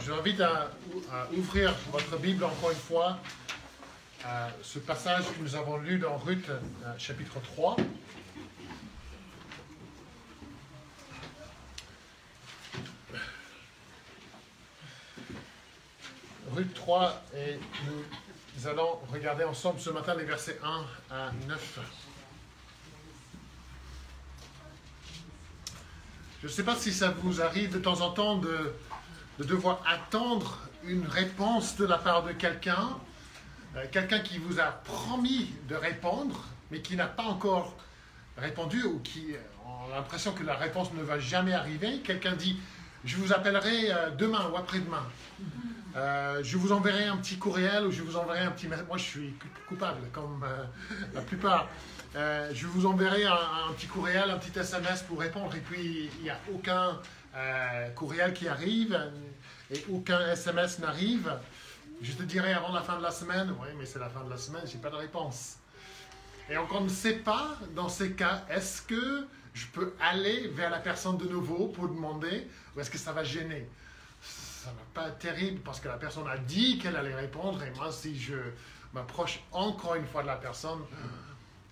Je vous invite à ouvrir votre Bible encore une fois à ce passage que nous avons lu dans Ruth, chapitre 3. Ruth 3, et nous allons regarder ensemble ce matin les versets 1 à 9. Je ne sais pas si ça vous arrive de temps en temps de devoir attendre une réponse de la part de quelqu'un, quelqu'un qui vous a promis de répondre, mais qui n'a pas encore répondu, ou qui a l'impression que la réponse ne va jamais arriver. Quelqu'un dit « je vous appellerai demain ou après-demain ». Je vous enverrai un petit courriel ou je vous enverrai un petit... Moi, je suis coupable, comme la plupart. Je vous enverrai un petit courriel, un petit SMS pour répondre. Et puis, il n'y a aucun courriel qui arrive et aucun SMS n'arrive. Je te dirai avant la fin de la semaine. Oui, mais c'est la fin de la semaine, je n'ai pas de réponse. Et donc, on ne sait pas, dans ces cas, est-ce que je peux aller vers la personne de nouveau pour demander ou est-ce que ça va gêner? Ça ne va pas être terrible parce que la personne a dit qu'elle allait répondre et moi, si je m'approche encore une fois de la personne,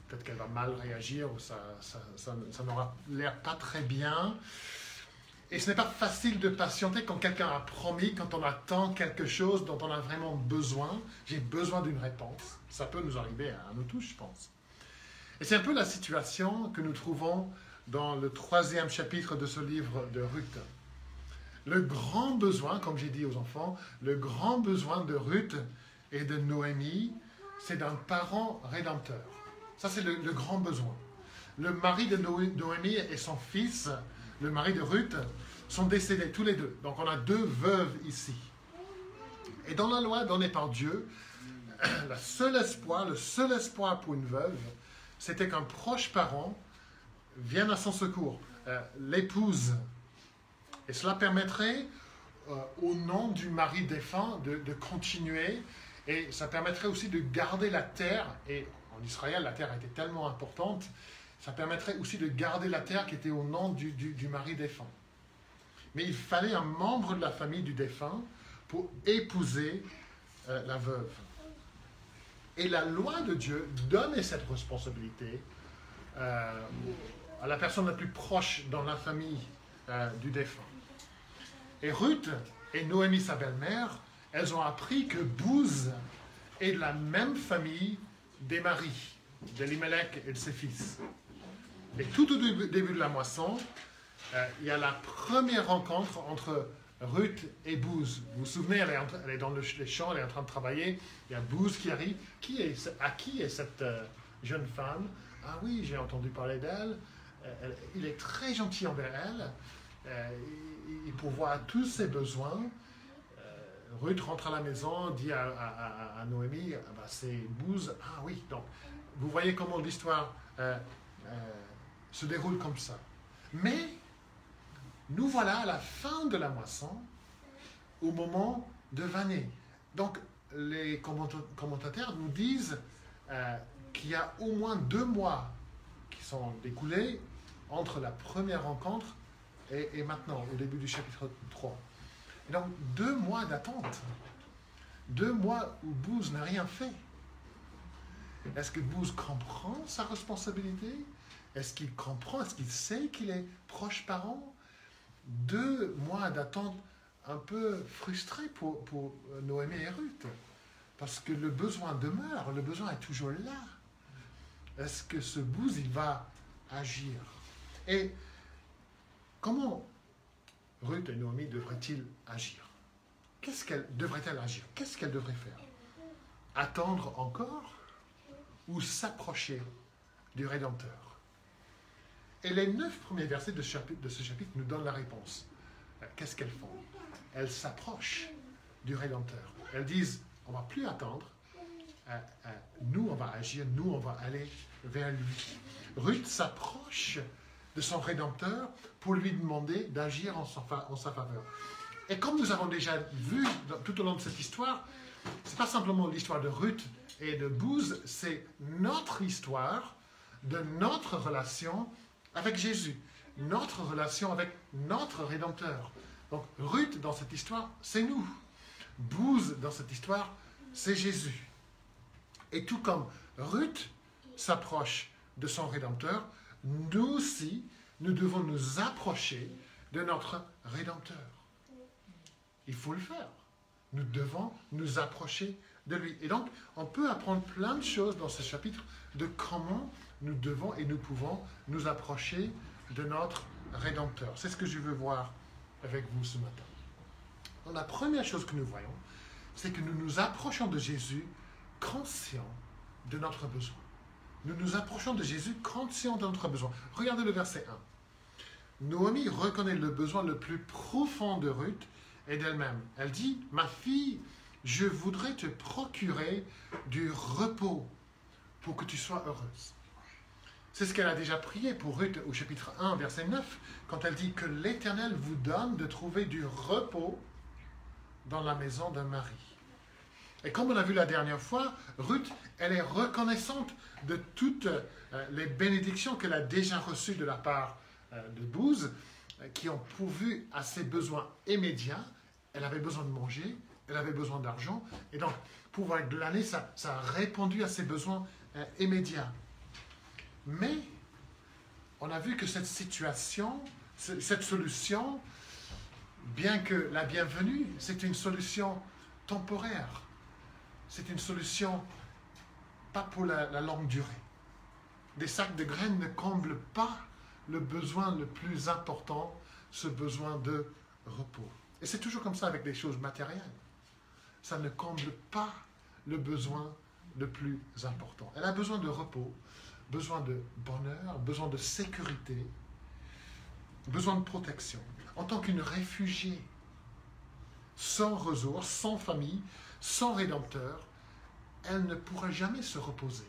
peut-être qu'elle va mal réagir ou ça n'aura l'air pas très bien. Et ce n'est pas facile de patienter quand quelqu'un a promis, quand on attend quelque chose dont on a vraiment besoin. J'ai besoin d'une réponse. Ça peut nous arriver à nous tous, je pense. Et c'est un peu la situation que nous trouvons dans le 3e chapitre de ce livre de Ruth. Le grand besoin, comme j'ai dit aux enfants, le grand besoin de Ruth et de Noémie, c'est d'un parent rédempteur. Ça, c'est le grand besoin. Le mari de Noémie et son fils, le mari de Ruth, sont décédés tous les deux. Donc, on a deux veuves ici. Et dans la loi donnée par Dieu, le seul espoir pour une veuve, c'était qu'un proche parent vienne à son secours, l'épouse. Et cela permettrait, au nom du mari défunt, de continuer. Et ça permettrait aussi de garder la terre. Et en Israël, la terre était tellement importante. Ça permettrait aussi de garder la terre qui était au nom du mari défunt. Mais il fallait un membre de la famille du défunt pour épouser la veuve. Et la loi de Dieu donnait cette responsabilité à la personne la plus proche dans la famille du défunt. Et Ruth et Noémie, sa belle-mère, elles ont appris que Booz est de la même famille des maris, d'Elimelech et de ses fils. Et tout au début de la moisson, il y a la première rencontre entre Ruth et Booz. Vous vous souvenez, elle est dans les champs, elle est en train de travailler. Il y a Booz qui arrive. Qui est cette jeune femme? Ah oui, j'ai entendu parler d'elle. Il est très gentil envers elle. Il pourvoit à tous ses besoins. Ruth rentre à la maison, dit à Noémie, c'est Booz. Ah oui, donc vous voyez comment l'histoire se déroule comme ça. Mais nous voilà à la fin de la moisson, au moment de vanner. Donc les commentateurs nous disent qu'il y a au moins 2 mois qui sont écoulés entre la première rencontre et maintenant, au début du chapitre 3. Et donc, 2 mois d'attente. 2 mois où Booz n'a rien fait. Est-ce que Booz comprend sa responsabilité? Est-ce qu'il comprend? Est-ce qu'il sait qu'il est proche parent? 2 mois d'attente un peu frustré pour Noémie et Ruth. Parce que le besoin demeure, le besoin est toujours là. Est-ce que ce Booz, il va agir? Et comment Ruth et Noémie devraient-ils agir? Qu'est-ce qu'elles devraient-elles agir? Qu'est-ce qu'elles devraient faire? Attendre encore ou s'approcher du Rédempteur? Et les 9 premiers versets de ce chapitre nous donnent la réponse. Qu'est-ce qu'elles font? Elles s'approchent du Rédempteur. Elles disent, on ne va plus attendre. Nous, on va agir. Nous, on va aller vers lui. Ruth s'approche de son Rédempteur pour lui demander d'agir en sa faveur. Et comme nous avons déjà vu tout au long de cette histoire, ce n'est pas simplement l'histoire de Ruth et de Booz, c'est notre histoire de notre relation avec Jésus, notre relation avec notre Rédempteur, Donc Ruth, dans cette histoire, c'est nous. Bouz, dans cette histoire, c'est Jésus. Et tout comme Ruth s'approche de son Rédempteur, nous aussi, nous devons nous approcher de notre Rédempteur. Il faut le faire. Nous devons nous approcher de lui. Et donc, on peut apprendre plein de choses dans ce chapitre de comment nous devons et nous pouvons nous approcher de notre Rédempteur. C'est ce que je veux voir avec vous ce matin. Donc, la première chose que nous voyons, c'est que nous nous approchons de Jésus conscients de notre besoin. Nous nous approchons de Jésus conscients de notre besoin. Regardez le verset 1. Naomi reconnaît le besoin le plus profond de Ruth et d'elle-même. Elle dit, « Ma fille, je voudrais te procurer du repos pour que tu sois heureuse. » C'est ce qu'elle a déjà prié pour Ruth au chapitre 1, verset 9, quand elle dit que l'Éternel vous donne de trouver du repos dans la maison d'un mari. Et comme on a vu la dernière fois, Ruth, elle est reconnaissante de toutes les bénédictions qu'elle a déjà reçues de la part de Bouz, qui ont pourvu à ses besoins immédiats. Elle avait besoin de manger, elle avait besoin d'argent, et donc pouvoir glaner, ça a répondu à ses besoins immédiats. Mais on a vu que cette situation, cette solution, bien que la bienvenue, c'est une solution temporaire. C'est une solution pas pour la longue durée. Des sacs de graines ne comblent pas le besoin le plus important, ce besoin de repos. Et c'est toujours comme ça avec les choses matérielles. Ça ne comble pas le besoin le plus important. Elle a besoin de repos, besoin de bonheur, besoin de sécurité, besoin de protection. En tant qu'une réfugiée, sans ressources, sans famille, sans rédempteur, elle ne pourra jamais se reposer.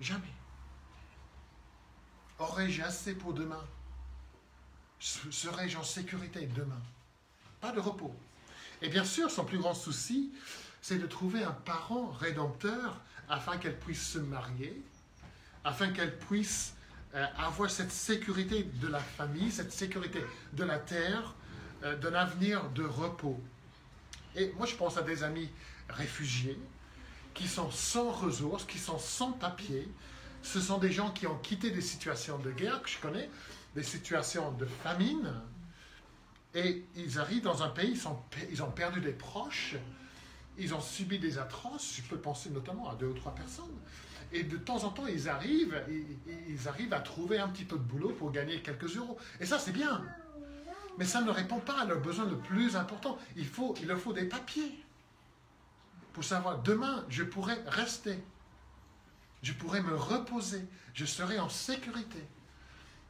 Jamais. Aurais-je assez pour demain? Serais-je en sécurité demain? Pas de repos. Et bien sûr, son plus grand souci, c'est de trouver un parent rédempteur afin qu'elle puisse se marier, afin qu'elle puisse avoir cette sécurité de la famille, cette sécurité de la terre, d'un avenir de repos. Et moi, je pense à des amis réfugiés qui sont sans ressources, qui sont sans papier. Ce sont des gens qui ont quitté des situations de guerre que je connais, des situations de famine, et ils arrivent dans un pays, ils ont perdu des proches, ils ont subi des atroces, je peux penser notamment à 2 ou 3 personnes, et de temps en temps, ils arrivent à trouver un petit peu de boulot pour gagner quelques euros. Et ça, c'est bien. Mais ça ne répond pas à leurs besoins le plus important. Il leur faut des papiers pour savoir, demain, je pourrai rester. Je pourrai me reposer. Je serai en sécurité.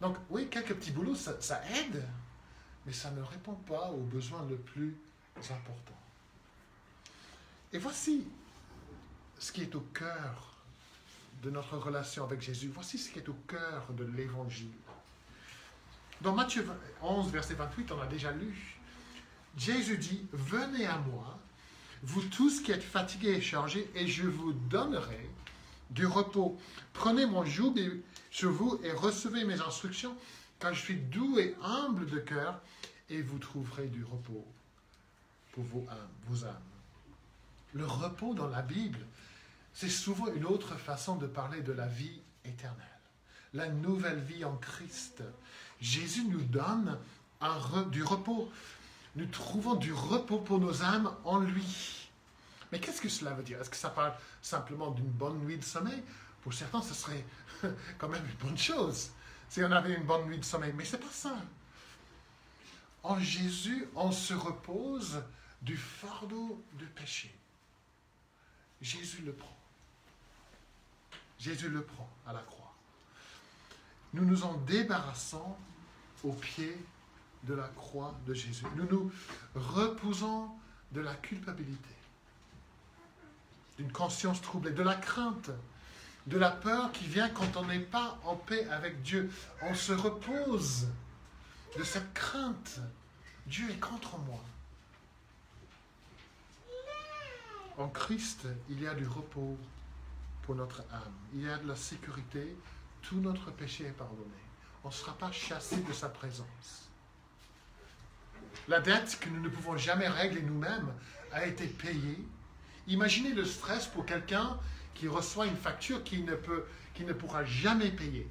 Donc, oui, quelques petits boulots, ça aide, mais ça ne répond pas aux besoins le plus important. Et voici ce qui est au cœur de notre relation avec Jésus. Voici ce qui est au cœur de l'Évangile. Dans Matthieu 11, verset 28, on a déjà lu. Jésus dit, « Venez à moi, vous tous qui êtes fatigués et chargés, et je vous donnerai du repos. Prenez mon joug sur vous et recevez mes instructions, car je suis doux et humble de cœur, et vous trouverez du repos pour vos âmes. » Le repos dans la Bible, c'est souvent une autre façon de parler de la vie éternelle. La nouvelle vie en Christ. Jésus nous donne du repos. Nous trouvons du repos pour nos âmes en lui. Mais qu'est-ce que cela veut dire? Est-ce que ça parle simplement d'une bonne nuit de sommeil? Pour certains, ce serait quand même une bonne chose si on avait une bonne nuit de sommeil. Mais ce n'est pas ça. En Jésus, on se repose du fardeau du péché. Jésus le prend. Jésus le prend à la croix. Nous nous en débarrassons au pied de la croix de Jésus. Nous nous reposons de la culpabilité, d'une conscience troublée, de la crainte, de la peur qui vient quand on n'est pas en paix avec Dieu. On se repose de cette crainte. Dieu est contre moi. En Christ, il y a du repos pour notre âme. Il y a de la sécurité. Tout notre péché est pardonné. On ne sera pas chassé de sa présence. La dette que nous ne pouvons jamais régler nous-mêmes a été payée. Imaginez le stress pour quelqu'un qui reçoit une facture qu'il ne pourra jamais payer.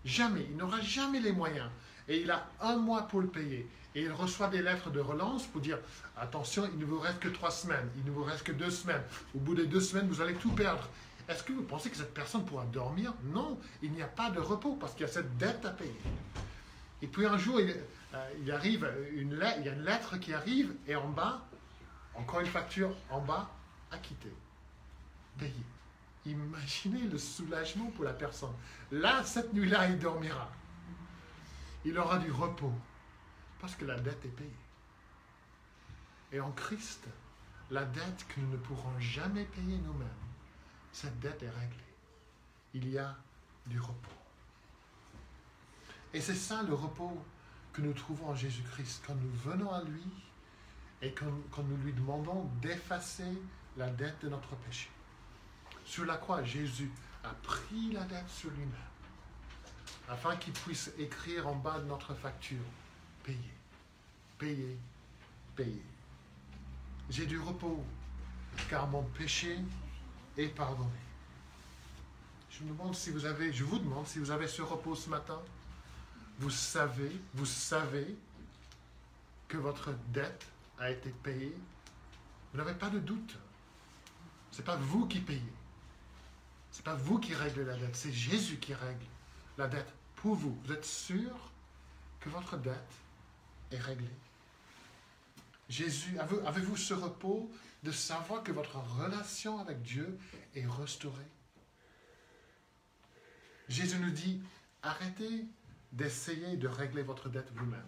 Jamais. Il n'aura jamais les moyens. Et il a 1 mois pour le payer. Et il reçoit des lettres de relance pour dire « Attention, il ne vous reste que 3 semaines. Il ne vous reste que 2 semaines. Au bout des 2 semaines, vous allez tout perdre. » Est-ce que vous pensez que cette personne pourra dormir? Non. Il n'y a pas de repos parce qu'il y a cette dette à payer. Et puis un jour, il y a une lettre qui arrive et en bas, encore une facture en bas, acquitté, payé. Imaginez le soulagement pour la personne. Là, cette nuit-là, il dormira. Il aura du repos parce que la dette est payée. Et en Christ, la dette que nous ne pourrons jamais payer nous-mêmes, cette dette est réglée. Il y a du repos. Et c'est ça le repos que nous trouvons en Jésus-Christ quand nous venons à lui et quand nous lui demandons d'effacer la dette de notre péché. Sur la croix, Jésus a pris la dette sur lui-même afin qu'il puisse écrire en bas de notre facture « Payé, payé, payé ». J'ai du repos car mon péché est pardonné. Je vous demande si vous avez ce repos ce matin. Vous savez que votre dette a été payée. Vous n'avez pas de doute. Ce n'est pas vous qui payez. Ce n'est pas vous qui réglez la dette. C'est Jésus qui règle la dette pour vous. Vous êtes sûr que votre dette est réglée? Jésus, avez-vous ce repos de savoir que votre relation avec Dieu est restaurée? Jésus nous dit, arrêtez d'essayer de régler votre dette vous-même.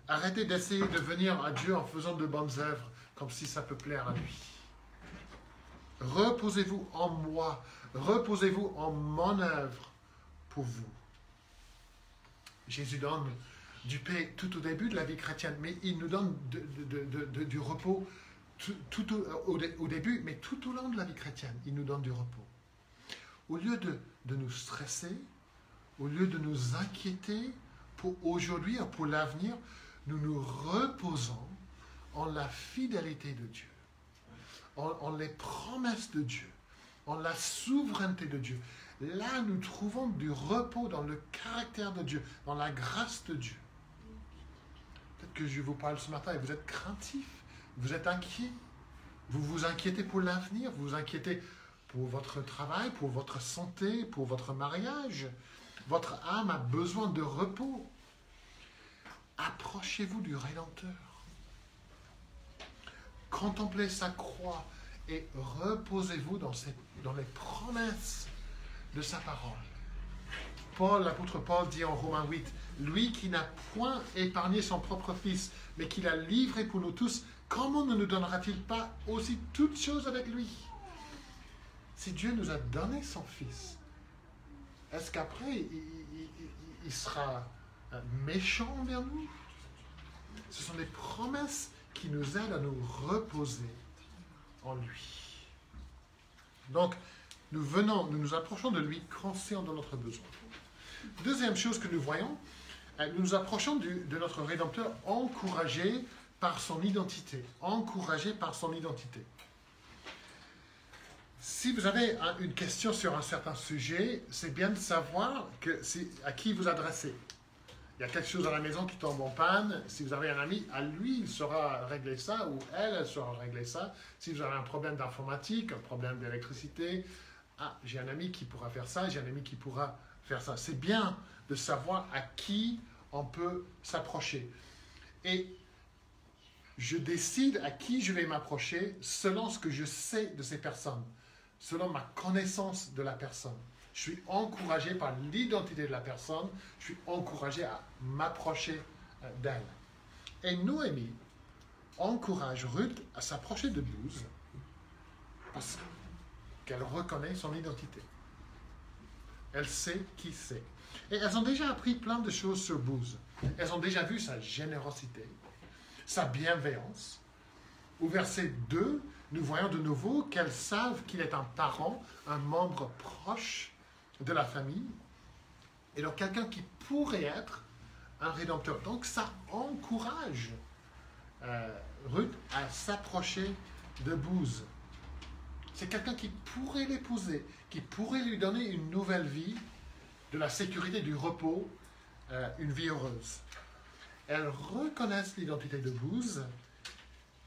Arrêtez d'essayer de venir à Dieu en faisant de bonnes œuvres, comme si ça peut plaire à lui. Reposez-vous en moi, reposez-vous en mon œuvre pour vous. Jésus donne du paix tout au début de la vie chrétienne, mais il nous donne du repos au début, mais tout au long de la vie chrétienne, il nous donne du repos. Au lieu de nous stresser, au lieu de nous inquiéter pour aujourd'hui et pour l'avenir, nous nous reposons en la fidélité de Dieu, en les promesses de Dieu, en la souveraineté de Dieu. Là, nous trouvons du repos dans le caractère de Dieu, dans la grâce de Dieu. Peut-être que je vous parle ce matin et vous êtes craintif, vous êtes inquiet, vous vous inquiétez pour l'avenir, vous vous inquiétez pour votre travail, pour votre santé, pour votre mariage. Votre âme a besoin de repos. Approchez-vous du Rédempteur. Contemplez sa croix et reposez-vous dans les promesses de sa parole. L'apôtre Paul dit en Romains 8, « Lui qui n'a point épargné son propre Fils, mais qui l'a livré pour nous tous, comment ne nous donnera-t-il pas aussi toutes choses avec lui ?» Si Dieu nous a donné son Fils, est-ce qu'après, il sera méchant envers nous? Ce sont des promesses qui nous aident à nous reposer en lui. Donc, nous nous approchons de lui conscients de notre besoin. Deuxième chose que nous voyons, nous nous approchons de notre Rédempteur encouragé par son identité. Encouragé par son identité. Si vous avez une question sur un certain sujet, c'est bien de savoir à qui vous adressez. Il y a quelque chose à la maison qui tombe en panne. Si vous avez un ami, à lui, il saura régler ça, ou elle saura régler ça. Si vous avez un problème d'informatique, un problème d'électricité, j'ai un ami qui pourra faire ça, j'ai un ami qui pourra faire ça. C'est bien de savoir à qui on peut s'approcher. Et je décide à qui je vais m'approcher selon ce que je sais de ces personnes, selon ma connaissance de la personne. Je suis encouragé par l'identité de la personne, je suis encouragé à m'approcher d'elle. Et Noémie encourage Ruth à s'approcher de Booz parce qu'elle reconnaît son identité. Elle sait qui c'est. Et elles ont déjà appris plein de choses sur Booz. Elles ont déjà vu sa générosité, sa bienveillance. Au verset 2, nous voyons de nouveau qu'elles savent qu'il est un parent, un membre proche de la famille, et donc quelqu'un qui pourrait être un rédempteur. Donc ça encourage Ruth à s'approcher de Booz. C'est quelqu'un qui pourrait l'épouser, qui pourrait lui donner une nouvelle vie, de la sécurité, du repos, une vie heureuse. Elles reconnaissent l'identité de Booz,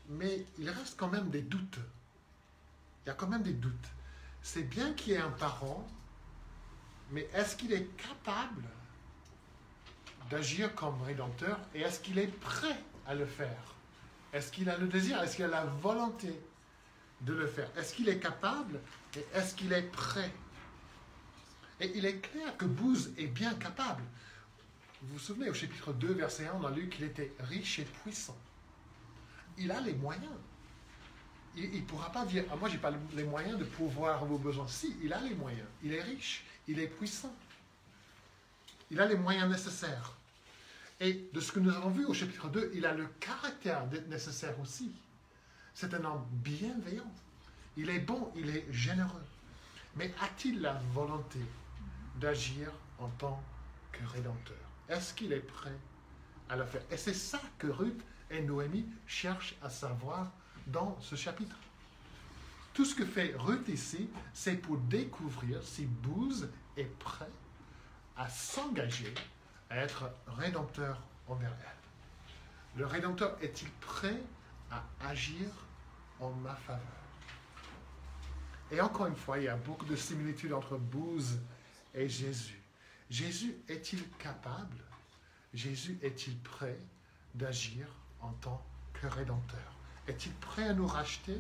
mais il reste quand même des doutes. Il y a quand même des doutes. C'est bien qu'il y ait un parent, mais est-ce qu'il est capable d'agir comme rédempteur et est-ce qu'il est prêt à le faire? Est-ce qu'il a le désir? Est-ce qu'il a la volonté de le faire? Est-ce qu'il est capable et est-ce qu'il est prêt? Et il est clair que Booz est bien capable. Vous vous souvenez, au chapitre 2, verset 1, on a lu qu'il était riche et puissant. Il a les moyens. Il ne pourra pas dire, ah, moi, je n'ai pas les moyens de pourvoir vos besoins. Si, il a les moyens. Il est riche, il est puissant. Il a les moyens nécessaires. Et de ce que nous avons vu au chapitre 2, il a le caractère d'être nécessaire aussi. C'est un homme bienveillant. Il est bon, il est généreux. Mais a-t-il la volonté d'agir en tant que rédempteur? Est-ce qu'il est prêt à le faire? Et c'est ça que Ruth et Noémie cherchent à savoir dans ce chapitre. Tout ce que fait Ruth ici, c'est pour découvrir si Booz est prêt à s'engager à être rédempteur envers elle. Le rédempteur est-il prêt à agir en ma faveur? Et encore une fois, il y a beaucoup de similitudes entre Booz et Jésus. Jésus est-il capable, Jésus est-il prêt d'agir en tant que rédempteur? Est-il prêt à nous racheter?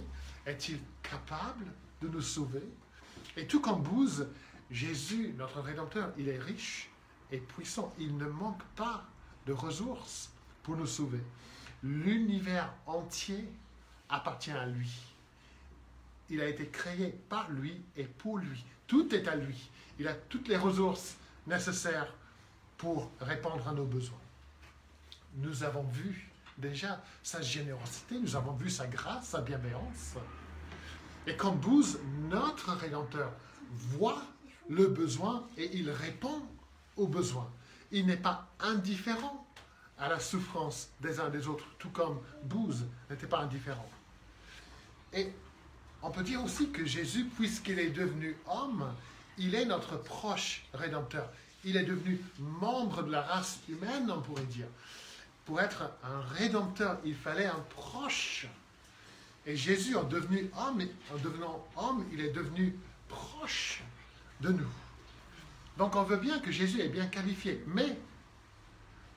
Est-il capable de nous sauver? Et tout comme Booz, Jésus, notre rédempteur, il est riche et puissant. Il ne manque pas de ressources pour nous sauver. L'univers entier appartient à lui. Il a été créé par lui et pour lui. Tout est à lui. Il a toutes les ressources nécessaires pour répondre à nos besoins. Nous avons vu déjà sa générosité, nous avons vu sa grâce, sa bienveillance. Et comme Booz, notre Rédempteur voit le besoin et il répond aux besoins. Il n'est pas indifférent à la souffrance des uns des autres, tout comme Booz n'était pas indifférent. Et on peut dire aussi que Jésus, puisqu'il est devenu homme, il est notre proche Rédempteur. Il est devenu membre de la race humaine, on pourrait dire. Pour être un Rédempteur, il fallait un proche. Et Jésus, en devenant homme, il est devenu proche de nous. Donc on veut bien que Jésus est bien qualifié, mais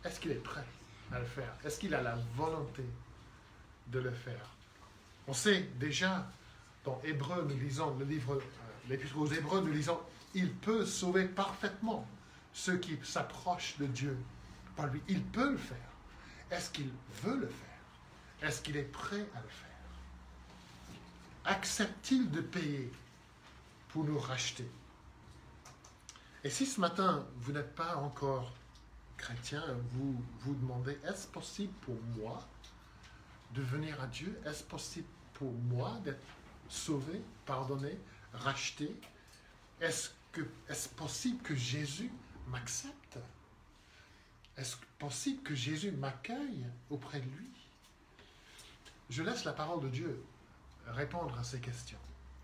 est-ce qu'il est prêt à le faire? Est-ce qu'il a la volonté de le faire? On sait déjà, dans Hébreux, nous lisons le livre, l'Épître aux Hébreux, nous lisons, il peut sauver parfaitement ceux qui s'approchent de Dieu par lui. Il peut le faire. Est-ce qu'il veut le faire? Est-ce qu'il est prêt à le faire? Accepte-t-il de payer pour nous racheter? Et si ce matin, vous n'êtes pas encore chrétien, vous vous demandez, est-ce possible pour moi de venir à Dieu? Est-ce possible pour moi d'être sauvé, pardonné, racheté? Est-ce possible que Jésus m'accepte? Est-ce possible que Jésus m'accueille auprès de lui? Je laisse la parole de Dieu répondre à ces questions.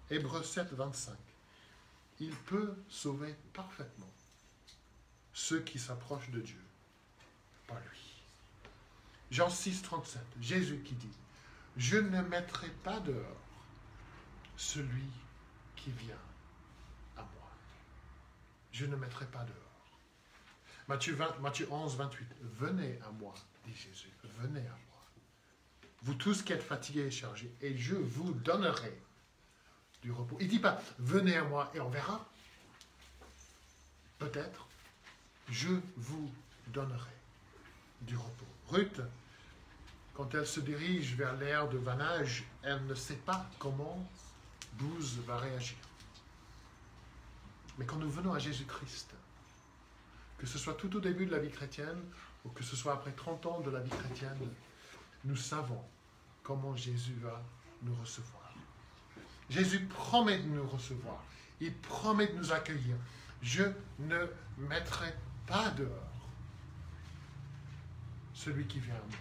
Hébreux 7, 25. Il peut sauver parfaitement ceux qui s'approchent de Dieu par lui. Jean 6, 37. Jésus qui dit, « Je ne mettrai pas dehors celui qui vient à moi. Je ne mettrai pas dehors. » Matthieu 11, 28. « Venez à moi, dit Jésus, venez à moi. Vous tous qui êtes fatigués et chargés, et je vous donnerai du repos. » Il ne dit pas, venez à moi et on verra. Peut-être, je vous donnerai du repos. Ruth, quand elle se dirige vers l'ère de vannage, elle ne sait pas comment Booz va réagir. Mais quand nous venons à Jésus-Christ, que ce soit tout au début de la vie chrétienne, ou que ce soit après 30 ans de la vie chrétienne, nous savons comment Jésus va nous recevoir. Jésus promet de nous recevoir. Il promet de nous accueillir. Je ne mettrai pas dehors celui qui vient à moi.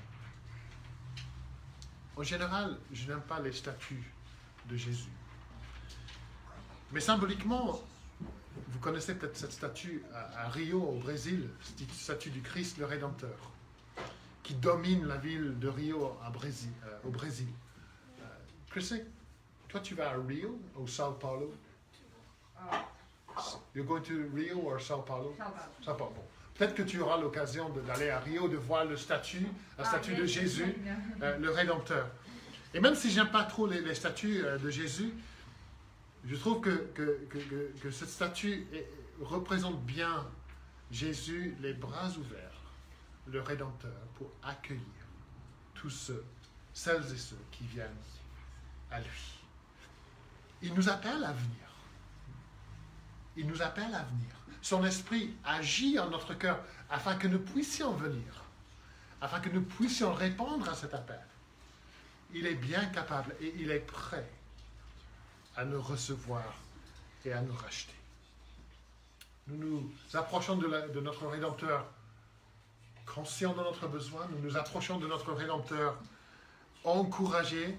En général, je n'aime pas les statues de Jésus. Mais symboliquement, vous connaissez peut-être cette statue à Rio, au Brésil, cette statue du Christ le Rédempteur, qui domine la ville de Rio au Brésil. Chris, toi tu vas à Rio, au Sao Paulo? You're going to Rio or Sao Paulo? Sao Paulo. Bon. Peut-être que tu auras l'occasion d'aller à Rio, de voir la statue de Jésus, le Rédempteur. Et même si j'aime pas trop les statues de Jésus, je trouve que cette statue représente bien Jésus, les bras ouverts, le Rédempteur, pour accueillir tous celles et ceux qui viennent à lui. Il nous appelle à venir. Il nous appelle à venir. Son esprit agit en notre cœur afin que nous puissions venir, afin que nous puissions répondre à cet appel. Il est bien capable et il est prêt à nous recevoir et à nous racheter. Nous nous approchons de notre Rédempteur conscients de notre besoin, nous nous approchons de notre Rédempteur encouragés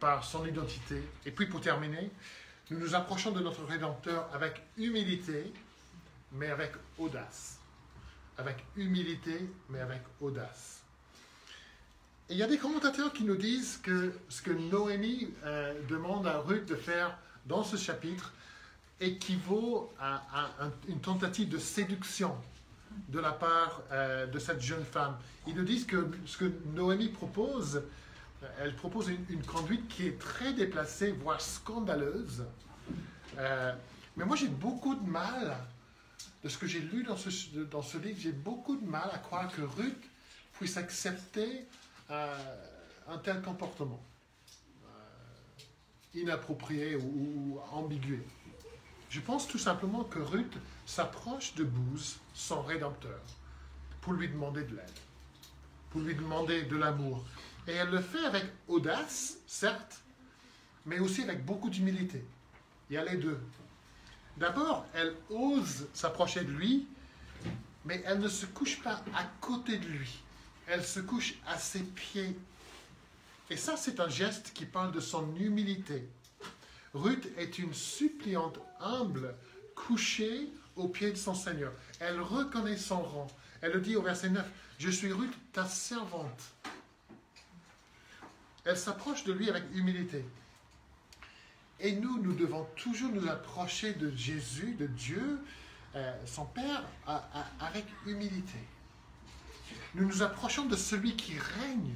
par son identité. Et puis pour terminer, nous nous approchons de notre Rédempteur avec humilité, mais avec audace. Avec humilité, mais avec audace. Et il y a des commentateurs qui nous disent que ce que Noémie demande à Ruth de faire dans ce chapitre équivaut à une tentative de séduction de la part de cette jeune femme. Ils nous disent que ce que Noémie propose, elle propose une conduite qui est très déplacée, voire scandaleuse. Mais moi j'ai beaucoup de mal, de ce que j'ai lu dans ce livre, j'ai beaucoup de mal à croire que Ruth puisse accepter un tel comportement inapproprié ou ambiguë. Je pense tout simplement que Ruth s'approche de Booz, son Rédempteur, pour lui demander de l'aide, pour lui demander de l'amour. Et elle le fait avec audace, certes, mais aussi avec beaucoup d'humilité. Il y a les deux. D'abord, elle ose s'approcher de lui, mais elle ne se couche pas à côté de lui. Elle se couche à ses pieds. Et ça, c'est un geste qui parle de son humilité. Ruth est une suppliante humble, couchée aux pieds de son Seigneur. Elle reconnaît son rang. Elle le dit au verset 9, « Je suis Ruth, ta servante. » Elle s'approche de lui avec humilité. Et nous devons toujours nous approcher de Jésus, de Dieu, son Père, avec humilité. Nous nous approchons de celui qui règne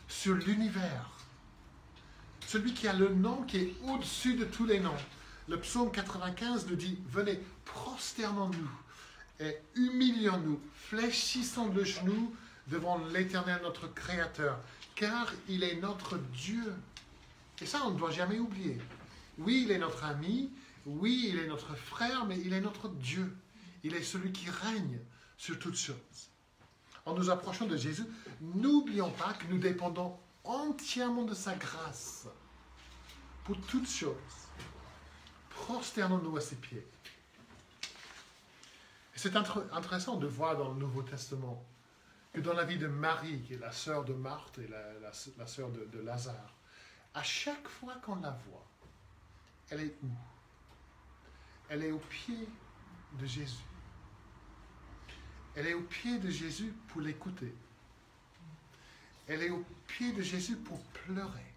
sur l'univers. Celui qui a le nom qui est au-dessus de tous les noms. Le psaume 95 nous dit, « Venez, prosternons-nous et humilions-nous, fléchissons le genou devant l'Éternel, notre Créateur, car il est notre Dieu. » Et ça, on ne doit jamais oublier. Oui, il est notre ami, oui, il est notre frère, mais il est notre Dieu. Il est celui qui règne sur toutes choses. En nous approchant de Jésus, n'oublions pas que nous dépendons entièrement de sa grâce pour toutes choses. Prosternons-nous à ses pieds. C'est intéressant de voir dans le Nouveau Testament que dans la vie de Marie, qui est la sœur de Marthe et la sœur de Lazare, à chaque fois qu'on la voit, elle est où? Elle est au pied de Jésus. Elle est au pied de Jésus pour l'écouter. Elle est au pied de Jésus pour pleurer.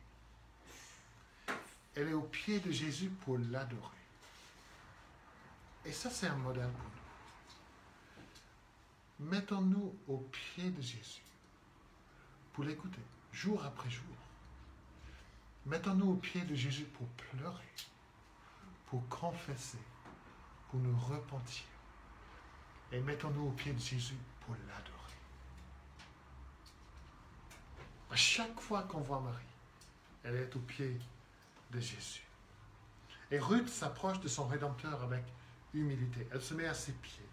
Elle est au pied de Jésus pour l'adorer. Et ça, c'est un modèle pour nous. Mettons-nous au pied de Jésus pour l'écouter, jour après jour. Mettons-nous au pied de Jésus pour pleurer, pour confesser, pour nous repentir. Et mettons-nous au pied de Jésus pour l'adorer. À chaque fois qu'on voit Marie, elle est au pied de Jésus. Et Ruth s'approche de son Rédempteur avec humilité. Elle se met à ses pieds.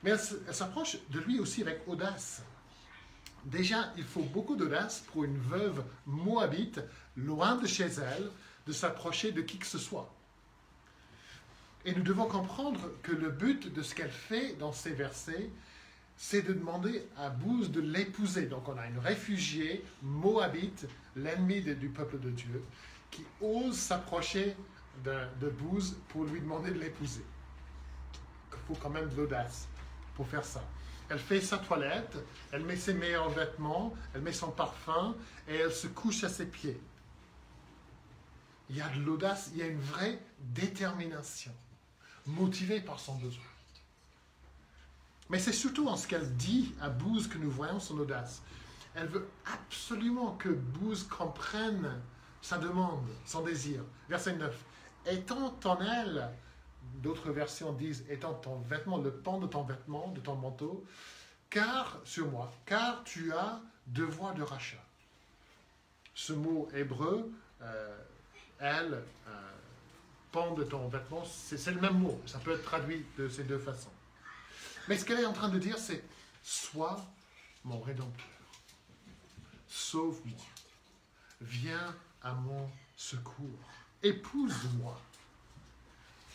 Mais elle s'approche de lui aussi avec audace. Déjà, il faut beaucoup d'audace pour une veuve moabite, loin de chez elle, de s'approcher de qui que ce soit. Et nous devons comprendre que le but de ce qu'elle fait dans ces versets, c'est de demander à Bouz de l'épouser. Donc on a une réfugiée moabite, l'ennemi du peuple de Dieu, qui ose s'approcher de Bouz pour lui demander de l'épouser. Il faut quand même de l'audace pour faire ça. Elle fait sa toilette, elle met ses meilleurs vêtements, elle met son parfum et elle se couche à ses pieds. Il y a de l'audace, il y a une vraie détermination, motivée par son besoin. Mais c'est surtout en ce qu'elle dit à Bouz que nous voyons son audace. Elle veut absolument que Bouz comprenne sa demande, son désir. Verset 9. Étant en elle, d'autres versions disent, étant ton vêtement, le pan de ton vêtement, de ton manteau, car tu as devoir de rachat. Ce mot hébreu, pan de ton vêtement, c'est le même mot. Ça peut être traduit de ces deux façons. Mais ce qu'elle est en train de dire, c'est « Sois mon Rédempteur. Sauve-moi. Viens à mon secours. Épouse-moi. »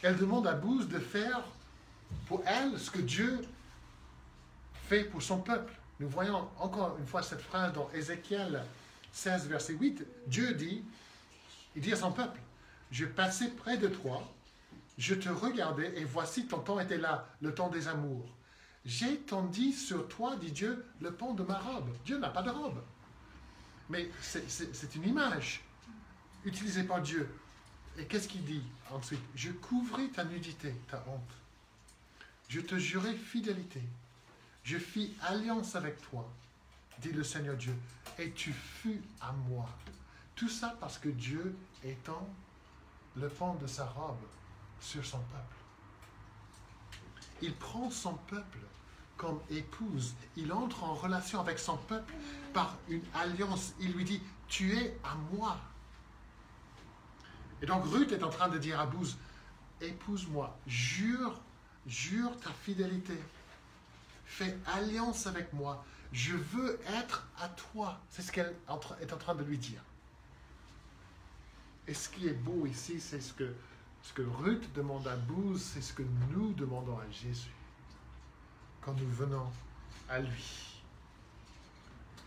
Elle demande à Bouz de faire pour elle ce que Dieu fait pour son peuple. Nous voyons encore une fois cette phrase dans Ézéchiel 16, verset 8. Dieu dit, il dit à son peuple, « Je passais près de toi, je te regardais, et voici ton temps était là, le temps des amours. J'ai tendu sur toi, dit Dieu, le pan de ma robe. » Dieu n'a pas de robe. Mais c'est une image utilisée par Dieu. Et qu'est-ce qu'il dit ensuite? « Je couvris ta nudité, ta honte. Je te jurai fidélité. Je fis alliance avec toi, dit le Seigneur Dieu, et tu fus à moi. » Tout ça parce que Dieu étend le pan de sa robe sur son peuple. Il prend son peuple comme épouse. Il entre en relation avec son peuple par une alliance. Il lui dit, « Tu es à moi. » Et donc Ruth est en train de dire à Bouz, « Épouse-moi, jure ta fidélité. Fais alliance avec moi. Je veux être à toi. » C'est ce qu'elle est en train de lui dire. Et ce qui est beau ici, c'est ce que Ruth demande à Bouz, c'est ce que nous demandons à Jésus quand nous venons à lui.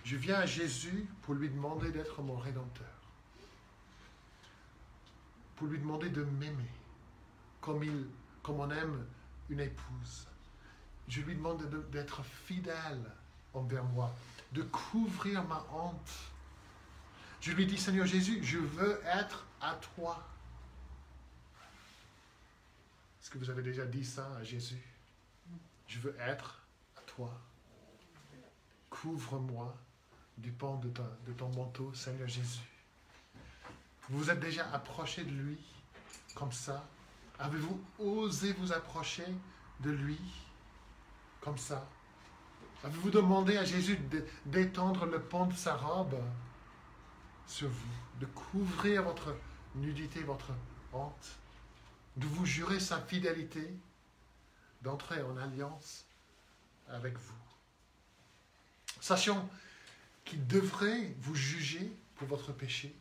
Je viens à Jésus pour lui demander d'être mon Rédempteur, pour lui demander de m'aimer comme on aime une épouse. Je lui demande d'être fidèle envers moi, de couvrir ma honte. Je lui dis, Seigneur Jésus, je veux être à toi. Est-ce que vous avez déjà dit ça à Jésus? Je veux être à toi. Couvre-moi du pan de ton manteau, Seigneur Jésus. Vous vous êtes déjà approché de lui comme ça? Avez-vous osé vous approcher de lui comme ça? Avez-vous demandé à Jésus d'étendre le pan de sa robe sur vous, de couvrir votre nudité, votre honte, de vous jurer sa fidélité, d'entrer en alliance avec vous? Sachant qu'il devrait vous juger pour votre péché,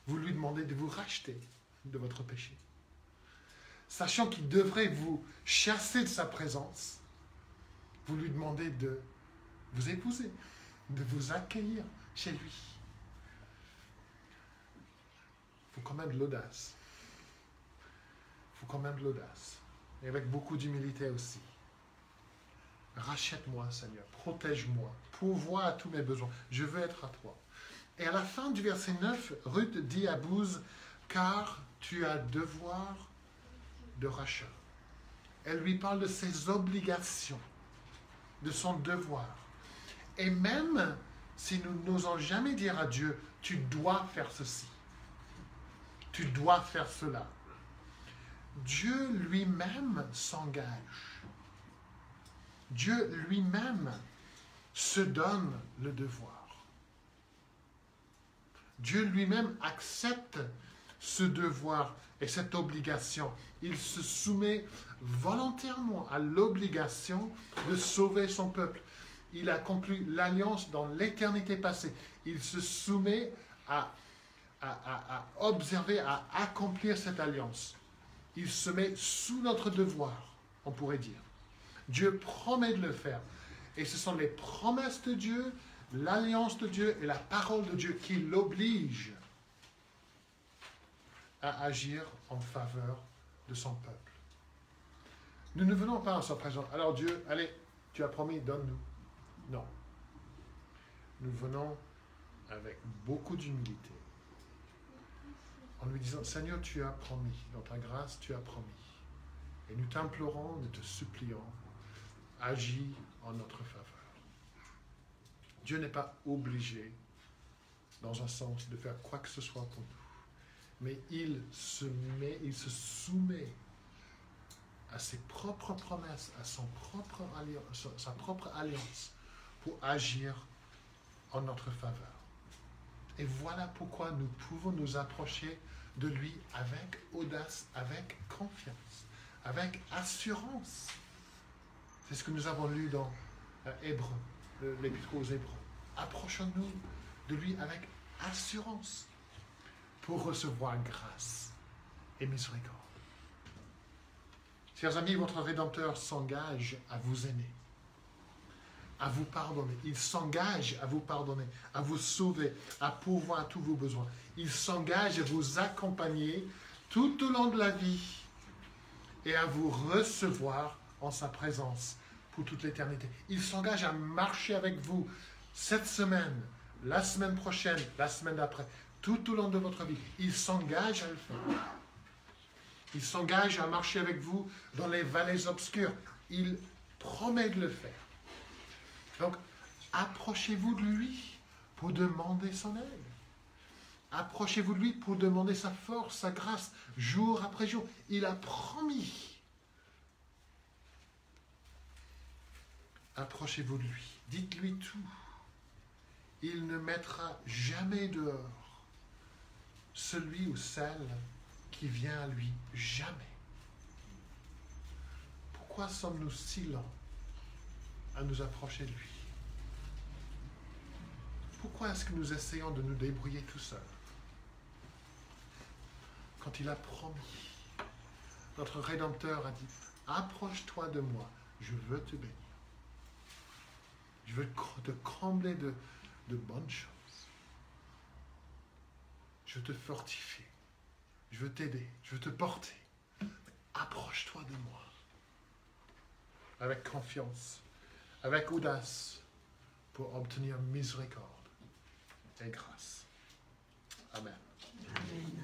vous lui demandez de vous racheter de votre péché. Sachant qu'il devrait vous chasser de sa présence, vous lui demandez de vous épouser, de vous accueillir chez lui. Il faut quand même de l'audace. Il faut quand même de l'audace. Et avec beaucoup d'humilité aussi. Rachète-moi, Seigneur. Protège-moi. Pourvois à tous mes besoins. Je veux être à toi. Et à la fin du verset 9, Ruth dit à Bouz, « Car tu as devoir de rachat. » Elle lui parle de ses obligations, de son devoir. Et même si nous n'osons jamais dire à Dieu, « Tu dois faire ceci. Tu dois faire cela. » Dieu lui-même s'engage. Dieu lui-même se donne le devoir. Dieu lui-même accepte ce devoir et cette obligation. Il se soumet volontairement à l'obligation de sauver son peuple. Il a conclu l'alliance dans l'éternité passée. Il se soumet à observer, à accomplir cette alliance. Il se met sous notre devoir, on pourrait dire. Dieu promet de le faire. Et ce sont les promesses de Dieu, l'alliance de Dieu et la parole de Dieu qui l'obligent à agir en faveur de son peuple. Nous ne venons pas en sa présence. Alors Dieu, allez, tu as promis, donne-nous. Non. Nous venons avec beaucoup d'humilité, en lui disant, Seigneur, tu as promis, dans ta grâce, tu as promis. Et nous t'implorons, nous te supplions, agis en notre faveur. Dieu n'est pas obligé, dans un sens, de faire quoi que ce soit pour nous. Mais il se soumet à ses propres promesses, à sa propre alliance, pour agir en notre faveur. Et voilà pourquoi nous pouvons nous approcher de lui avec audace, avec confiance, avec assurance. C'est ce que nous avons lu dans Hébreux, l'Épître aux Hébreux. Approchons-nous de lui avec assurance pour recevoir grâce et miséricorde. Chers amis, votre Rédempteur s'engage à vous aimer, à vous pardonner. Il s'engage à vous pardonner, à vous sauver, à pourvoir à tous vos besoins. Il s'engage à vous accompagner tout au long de la vie et à vous recevoir en sa présence pour toute l'éternité. Il s'engage à marcher avec vous cette semaine, la semaine prochaine, la semaine d'après, tout au long de votre vie. Il s'engage à le faire. Il s'engage à marcher avec vous dans les vallées obscures. Il promet de le faire. Donc, approchez-vous de lui pour demander son aide. Approchez-vous de lui pour demander sa force, sa grâce, jour après jour. Il a promis. Approchez-vous de lui. Dites-lui tout. Il ne mettra jamais dehors celui ou celle qui vient à lui. Jamais. Pourquoi sommes-nous si lents à nous approcher de lui? Pourquoi est-ce que nous essayons de nous débrouiller tout seuls? Quand il a promis, notre Rédempteur a dit, approche-toi de moi, je veux te bénir. Je veux te combler de bonnes choses. Je veux te fortifier. Je veux t'aider. Je veux te porter. Approche-toi de moi. Avec confiance, avec audace, pour obtenir miséricorde et grâce. Amen. Amen.